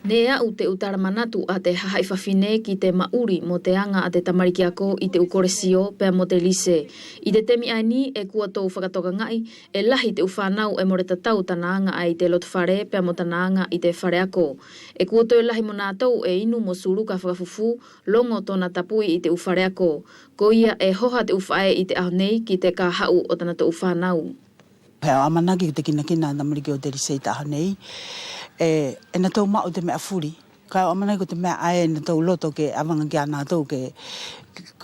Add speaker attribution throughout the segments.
Speaker 1: Nea u te utaramanatu a te haifafine ki te mauri mo te anga a te tamariki ako i te ukoresio pea mo te lise. I te temi aini e kua tau whakatoka ngai e lahi te uwhanau e more tatau tana anga ai te lotwhare pea mo tana anga i te whare ako. E kua tau lahi mo nātou e inu mo suru ka whakafufu longo tona tapui i te uwhare ako. Ko ia e hoha te uwhae i te ahonei ki te ka hau o tana te uwhanau.
Speaker 2: Pea amanaki te kina na mariki o te risei ta hanei. E na tau mao te mea furi. Ka amanaki ko te mea ae na tau loto ke awanga ki ana tau ke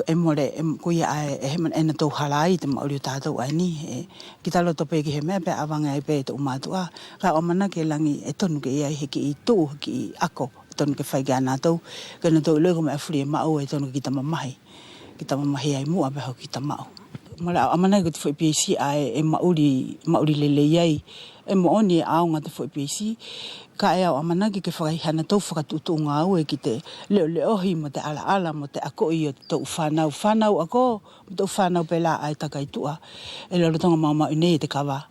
Speaker 2: e more kuia ae e na tau halai te maori o tātou ai ni. Ki ta loto pe ki he mea pe awanga ai pe te umatua. Ka amanaki e langi e tonu ke ia heki i tū, heki i ako. Tonu ke whai ki ana tau. Ka na tau lego mea furi e mao e tonu ki ta mamahi. Ki ta mamahi ai mua peho ki ta mao. Mala amanai ko te foi PAC ai e mauri lele ai e mo oni e aunga te foi PAC ka e au amanaki ke whakaihana tau whakatutu ngā ue ki te leo ohi mo te ala mo te ako i o te tau whanau ako mo te whanau pela ai takaitua e leo tonga mauma unei te kawa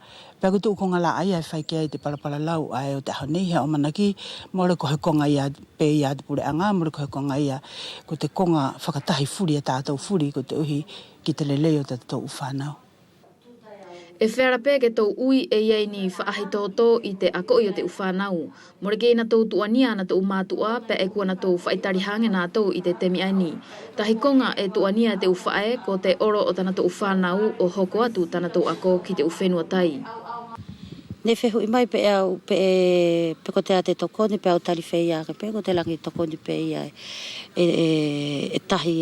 Speaker 2: pea kutu konga la ai ai whai kia i te parapara lau ai o te hanei hea amanaki more ko he konga ia pe ia te pure anga more ko he konga ia ko te konga whakatahi furi e tātou furi ko te uhi ki te leleo te tau whanau.
Speaker 1: E whera pē ke tau ui e iei ni whaahi toto i te ako i o te uwhanau. More ke na tau tuania na tau mātua pe e kua na tau whaitari hange na tau i te temi aini. Tahi konga e tuania te uwhae ko te oro o tana tau uwhanau o hoko atu tana tau ako ki te uwhenua tai.
Speaker 3: Ne whehu i mai pe au pe ko te ate tokoni pe au tari whei ake pe ko te langi tokoni pe ia e tahi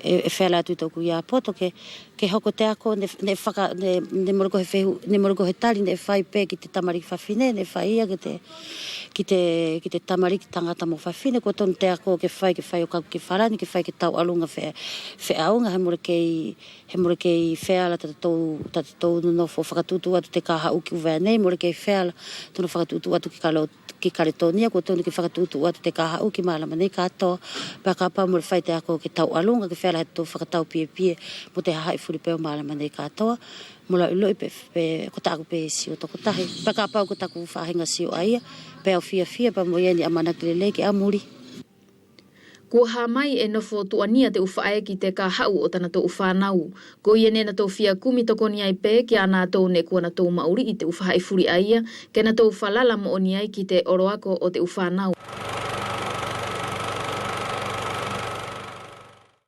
Speaker 3: e whela atu tauku ia poto ke hoko te ako ne moroko he whehu ne moroko he tari ne whai pe ki te tamariki whawhine ne whai ia ki te tamariki tangata mo whawhine ko tonu te ako ke whai o kaku ke wharani ke whai ke tau alunga whe aunga he more kei wheala tatou no fo whakatutu atu te kaha uki uwea nei more kei wheala tono whakatutu atu ki karetonia ko tonu ki whakatutu atu te kaha uki maalama nei katoa pa ka pa more whai te ako ke tau alunga ke wheala he tau whakatau pie mo te hahai furi peo maalama nei katoa mula uloi pe ko taku pe si o toko tahi pa ka pa ko taku whahinga si o aia pe au fia pa mo ieni amanaki lele ki amuri.
Speaker 1: Kua hamai e nofo tuania te uwhae ki te ka hau o tana tau uwhanau. Ko iene na tau fia kumi toko ni ai pe ki ana tau ne kua na tau mauri i te uwhae furi aia ke na tau whalala mo o ni ai ki te oroako o te uwhanau.